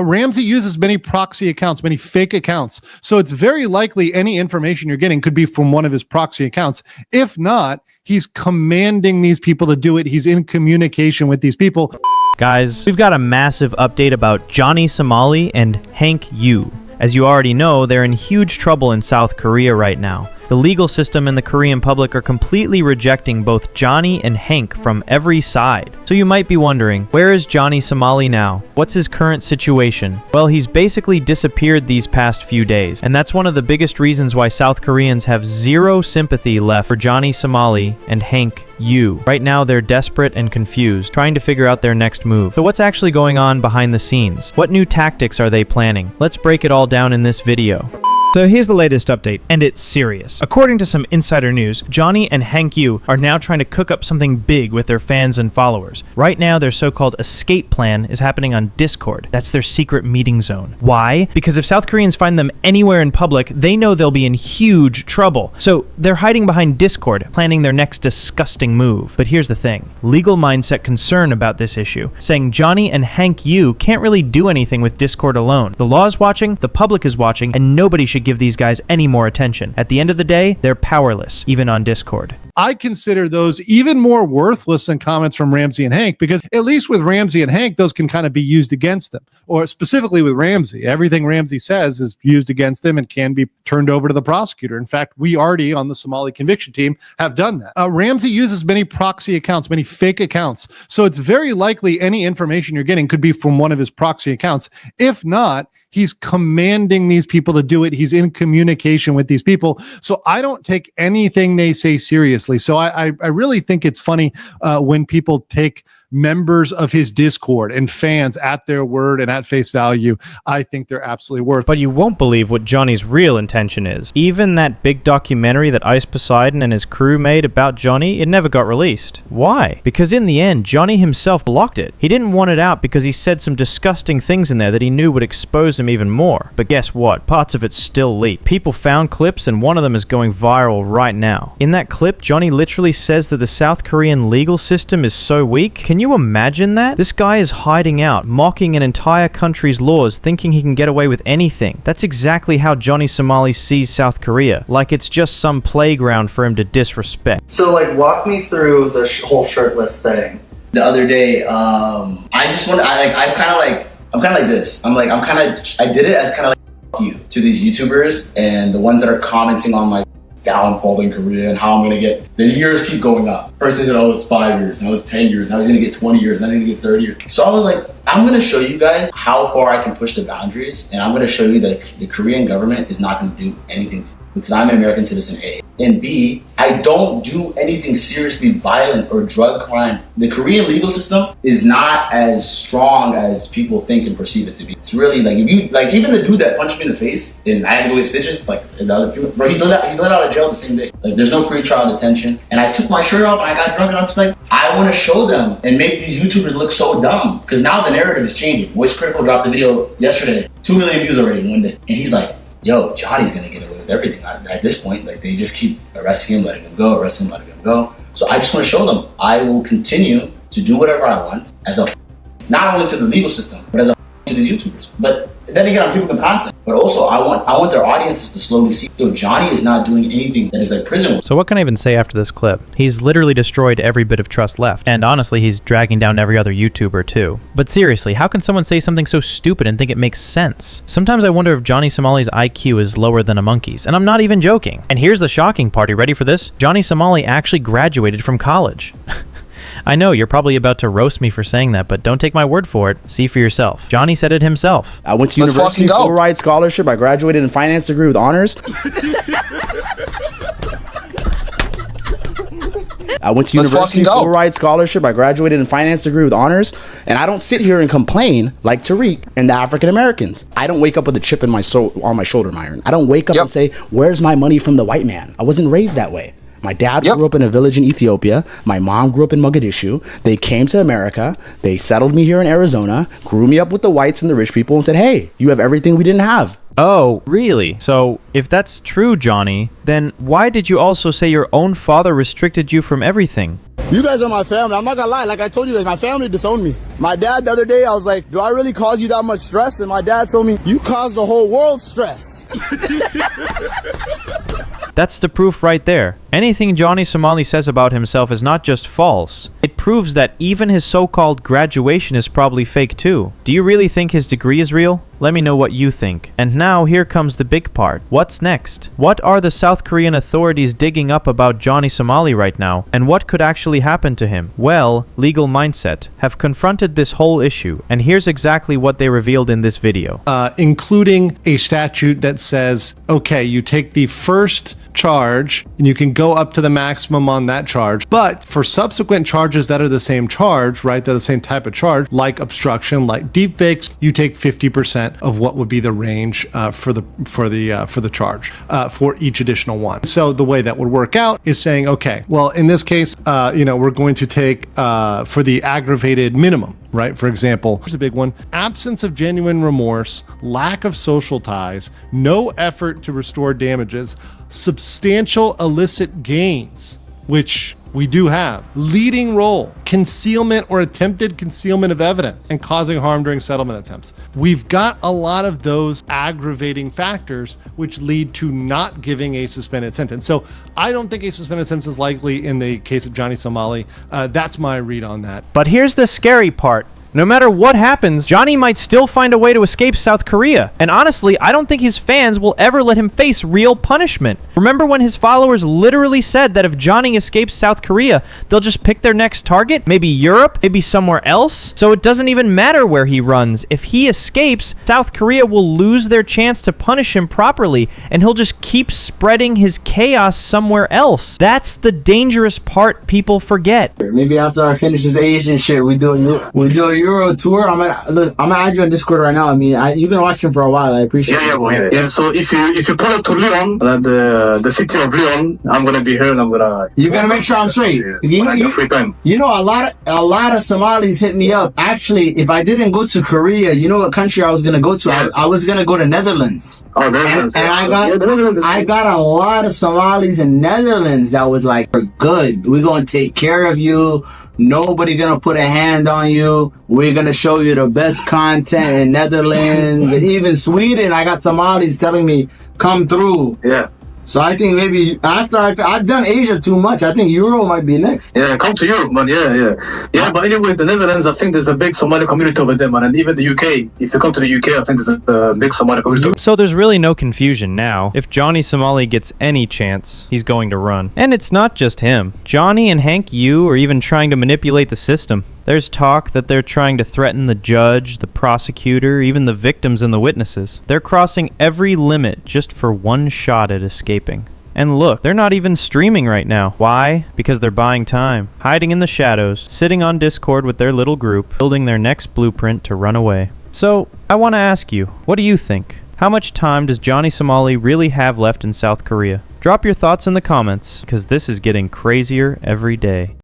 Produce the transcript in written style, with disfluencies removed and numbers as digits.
Ramsey uses many proxy accounts, many fake accounts. So it's very likely any information you're getting could be from one of his proxy accounts. If not, he's commanding these people to do it. He's in communication with these people. Guys, we've got a massive update about Johnny Somali and Hank Yu. As you already know, they're in huge trouble in South Korea right now. The legal system and the Korean public are completely rejecting both Johnny and Hank from every side. So you might be wondering, where is Johnny Somali now? What's his current situation? Well, he's basically disappeared these past few days, and that's one of the biggest reasons why South Koreans have zero sympathy left for Johnny Somali and Hank Yu. Right now, they're desperate and confused, trying to figure out their next move. So what's actually going on behind the scenes? What new tactics are they planning? Let's break it all down in this video. So here's the latest update, and it's serious. According to some insider news, Johnny and Hank Yu are now trying to cook up something big with their fans and followers. Right now, their so-called escape plan is happening on Discord. That's their secret meeting zone. Why? Because if South Koreans find them anywhere in public, they know they'll be in huge trouble. So they're hiding behind Discord, planning their next disgusting move. But here's the thing. Legal mindset concern about this issue, saying Johnny and Hank Yu can't really do anything with Discord alone. The law is watching, the public is watching, and nobody should give these guys any more attention. At the end of the day, they're powerless, even on Discord. I consider those even more worthless than comments from Ramsey and Hank, because at least with Ramsey and Hank, those can kind of be used against them. Or specifically with Ramsey, everything Ramsey says is used against him and can be turned over to the prosecutor. In fact, we already on the Somali conviction team have done that. Ramsey uses many proxy accounts, many fake accounts. So it's very likely any information you're getting could be from one of his proxy accounts. If not, he's commanding these people to do it. He's in communication with these people. So I don't take anything they say seriously. So I really think it's funny when people take members of his Discord and fans at their word and at face value. I think they're absolutely worth. But you won't believe what Johnny's real intention is. Even that big documentary that Ice Poseidon and his crew made about Johnny, it never got released. Why? Because in the end, Johnny himself blocked it. He didn't want it out because he said some disgusting things in there that he knew would expose him even more. But guess what? Parts of it still leaked. People found clips and one of them is going viral right now. In that clip, Johnny literally says that the South Korean legal system is so weak. Can you imagine that? This guy is hiding out, mocking an entire country's laws, thinking he can get away with anything. That's exactly how Johnny Somali sees South Korea, like it's just some playground for him to disrespect. So, walk me through the whole shirtless thing. The other day, I'm kind of like this. I did it as kind of like you to these YouTubers and the ones that are commenting on my downfall in Korea and how I'm gonna get, the years keep going up. First they said, oh, it's 5 years, now it's 10 years, now he's gonna get 20 years, now he's gonna get 30 years. So I was like, I'm gonna show you guys how far I can push the boundaries, and I'm gonna show you that the Korean government is not gonna do anything to me, because I'm an American citizen, A. And B, I don't do anything seriously violent or drug crime. The Korean legal system is not as strong as people think and perceive it to be. It's really if you even the dude that punched me in the face and I had to go get stitches, and the other people, bro, he's let out of jail the same day. There's no pre-trial detention. And I took my shirt off and I got drunk and I was like, I want to show them and make these YouTubers look so dumb, because now the narrative is changing. Voice Critical dropped the video yesterday, 2 million views already in one day, and he's like, yo, Johnny's gonna get away with everything. At this point, they just keep arresting him, letting him go, arresting him, letting him go. So I just want to show them I will continue to do whatever I want as a not only to the legal system, but as a to these YouTubers. But then again, I'm giving them content. But also, I want their audiences to slowly see, yo, Johnny is not doing anything that is like prison. So what can I even say after this clip? He's literally destroyed every bit of trust left. And honestly, he's dragging down every other YouTuber too. But seriously, how can someone say something so stupid and think it makes sense? Sometimes I wonder if Johnny Somali's IQ is lower than a monkey's. And I'm not even joking. And here's the shocking part. Are you ready for this? Johnny Somali actually graduated from college. I know, you're probably about to roast me for saying that, but don't take my word for it. See for yourself. Johnny said it himself. I went to university, full ride scholarship. I graduated in finance degree with honors. I went to university, full ride scholarship. I graduated in finance degree with honors. And I don't sit here and complain like Tariq and the African Americans. I don't wake up with a chip in my on my shoulder, Myron. I don't wake up and say, where's my money from the white man? I wasn't raised that way. My dad grew up in a village in Ethiopia. My mom grew up in Mogadishu. They came to America. They settled me here in Arizona, grew me up with the whites and the rich people, and said, hey, you have everything we didn't have. Oh, really? So, if that's true, Johnny, then why did you also say your own father restricted you from everything? You guys are my family. I'm not gonna lie. Like I told you guys, my family disowned me. My dad the other day, I was like, do I really cause you that much stress? And my dad told me, you caused the whole world stress. That's the proof right there. Anything Johnny Somali says about himself is not just false. It proves that even his so-called graduation is probably fake too. Do you really think his degree is real? Let me know what you think. And now here comes the big part. What's next? What are the South Korean authorities digging up about Johnny Somali right now? And what could actually happen to him? Well, Legal Mindset have confronted this whole issue, and here's exactly what they revealed in this video. Including a statute that says, okay, you take the first charge and you can go up to the maximum on that charge, but for subsequent charges that are the same charge, right, they're the same type of charge, like obstruction, like deepfakes, you take 50% of what would be the range for the charge for each additional one. So the way that would work out is saying, okay, well, in this case, we're going to take for the aggravated minimum, right? For example, here's a big one: absence of genuine remorse, lack of social ties, no effort to restore damages, substantial illicit gains, which we do have, leading role, concealment or attempted concealment of evidence, and causing harm during settlement attempts. We've got a lot of those aggravating factors which lead to not giving a suspended sentence. So I don't think a suspended sentence is likely in the case of Johnny Somali. That's my read on that. But here's the scary part. No matter what happens, Johnny might still find a way to escape South Korea. And honestly, I don't think his fans will ever let him face real punishment. Remember when his followers literally said that if Johnny escapes South Korea, they'll just pick their next target? Maybe Europe? Maybe somewhere else? So it doesn't even matter where he runs. If he escapes, South Korea will lose their chance to punish him properly, and he'll just keep spreading his chaos somewhere else. That's the dangerous part people forget. Maybe after I finish this Asian shit, we do a Euro tour. I'm gonna add you on Discord right now. I mean, you've been watching for a while. I appreciate it. Yeah. So if you pull up to Lyon, the city of Lyon, I'm gonna be here and I'm gonna. You're gonna make sure I'm straight. Free time. You know, a lot of Somalis hit me up. Actually, if I didn't go to Korea, you know what country I was gonna go to? I was gonna go to Netherlands. Oh, Netherlands. And I got a lot of Somalis in Netherlands that was like, we're good. We're gonna take care of you. Nobody gonna put a hand on you. We're gonna show you the best content in Netherlands and even Sweden. I got Somalis telling me, come through. Yeah. So I think maybe after I've done Asia too much, I think Euro might be next. Yeah, come to Europe, man. Yeah. But anyway, the Netherlands, I think there's a big Somali community over there, man. And even the UK. If you come to the UK, I think there's a big Somali community. So there's really no confusion now. If Johnny Somali gets any chance, he's going to run. And it's not just him. Johnny and Hank Yu are even trying to manipulate the system. There's talk that they're trying to threaten the judge, the prosecutor, even the victims and the witnesses. They're crossing every limit just for one shot at escaping. And look, they're not even streaming right now. Why? Because they're buying time, hiding in the shadows, sitting on Discord with their little group, building their next blueprint to run away. So, I want to ask you, what do you think? How much time does Johnny Somali really have left in South Korea? Drop your thoughts in the comments, because this is getting crazier every day.